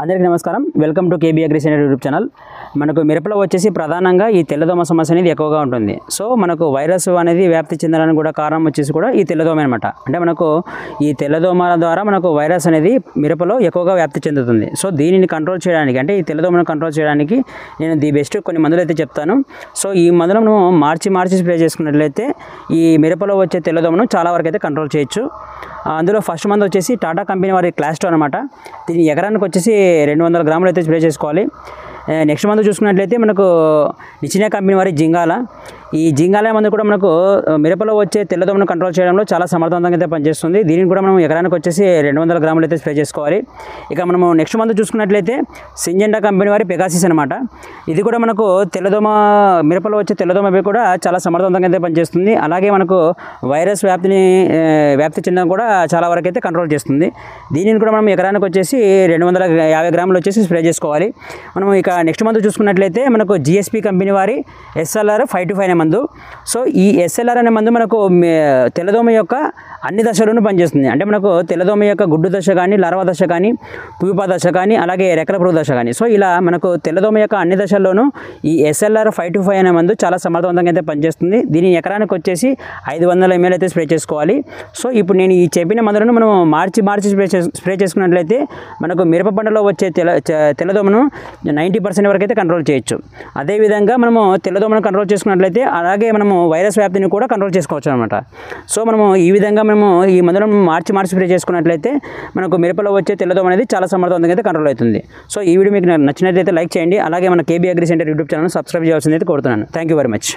అందరికీ నమస్కారం. Welcome to KB agri centre YouTube channel. మనకు మిరపలో వచ్చేసి ప్రధానంగా ఈ తెల్లదోమ సమస్య అనేది ఎక్కువగా ఉంటుంది. సో మనకు వైరస్ అనేది వ్యాప్తి చెందడానికి కూడా కారణం వచ్చేసి కూడా ఈ తెల్లదోమ అనమాట. అంటే మనకు ఈ తెల్లదోమల ద్వారా మనకు వైరస్ అనేది మిరపలో ఎక్కువగా వ్యాప్తి చెందుతుంది. సో దీనిని కంట్రోల్ చేయడానికి, అంటే ఈ తెల్లదోమను కంట్రోల్ చేయడానికి నేను ది బెస్ట్ కొన్ని మందులు అయితే చెప్తాను. సో ఈ మందులను మార్చి స్ప్రే చేసుకున్నట్లయితే ఈ మిరపలో వచ్చే తెల్లదోమను చాలా వరకు అయితే కంట్రోల్ చేయొచ్చు. అందులో ఫస్ట్ మందు వచ్చేసి టాటా కంపెనీ వారి క్లాస్టో అనమాట. దీని ఎకరానికి వచ్చేసి 200 గ్రాములు అయితే స్ప్రే చేసుకోవాలి. నెక్స్ట్ మందు చూసుకున్నట్లయితే మనకు నిచినా కంపెనీ వారి జింగాల. ఈ జింగాల మందు కూడా మనకు మిరపలో వచ్చే తెల్లదోమను కంట్రోల్ చేయడంలో చాలా సమర్థవంతంగా అయితే పనిచేస్తుంది. దీనిని కూడా మనం ఎకరానికి వచ్చేసి 200 గ్రాములు అయితే స్ప్రే చేసుకోవాలి. ఇక మనము నెక్స్ట్ మందు చూసుకున్నట్లయితే సింజెంటా కంపెనీ వారి పెగాసిస్ అనమాట. ఇది కూడా మనకు తెల్లదోమ, మిరపలో వచ్చే తెల్లదోమపై కూడా చాలా సమర్థవంతంగా అయితే పనిచేస్తుంది. అలాగే మనకు వైరస్ వ్యాప్తి చెందడం కూడా చాలా వరకు అయితే కంట్రోల్ చేస్తుంది. దీనిని కూడా మనం ఎకరానికి వచ్చేసి 250 గ్రాములు వచ్చేసి స్ప్రే చేసుకోవాలి. మనం ఇక నెక్స్ట్ మందు చూసుకున్నట్లయితే మనకు జిఎస్పి కంపెనీ వారి SLR 525 అనే మందు. సో ఈ SLR అనే మందు మనకు తెల్లదోమ యొక్క అన్ని దశలోనూ పనిచేస్తుంది. అంటే మనకు తెల్లదోమ యొక్క గుడ్డు దశ కానీ, లార్వా దశ కానీ, పువ్వుపా దశ కానీ, అలాగే రెక్కల పురుగు దశ కానీ, సో ఇలా మనకు తెల్లదోమ యొక్క అన్ని దశల్లోనూ ఈ SLR 525 అనే మందు చాలా సమర్థవంతంగా అయితే పనిచేస్తుంది. దీని ఎకరానికి వచ్చేసి 500 ml అయితే స్ప్రే చేసుకోవాలి. సో ఇప్పుడు నేను ఈ చెప్పిన మందులను మనం మార్చి స్ప్రే చేసుకున్నట్లయితే మనకు మిరప పంటలో వచ్చే తెల్లదోమను 90% వరకు అయితే కంట్రోల్ చేయొచ్చు. అదేవిధంగా మనము తెల్లదోమను కంట్రోల్ చేసుకున్నట్లయితే అలాగే మనము వైరస్ వ్యాప్తిని కూడా కంట్రోల్ చేసుకోవచ్చు అనమాట. సో మనము ఈ విధంగా మనము ఈ మందులను మార్చి స్ప్రే చేసుకున్నట్లయితే మనకు మిరపలో వచ్చే తెల్లదోమ అనేది చాలా సమర్థవంతంగా అయితే కంట్రోల్ అవుతుంది. సో ఈ వీడియో మీకు నచ్చినట్లయితే లైక్ చేయండి. అలాగే మన KB agri centre YouTube channel subscribe చేయాల్సింది అయితే కోరుతున్నాను. Thank you very much.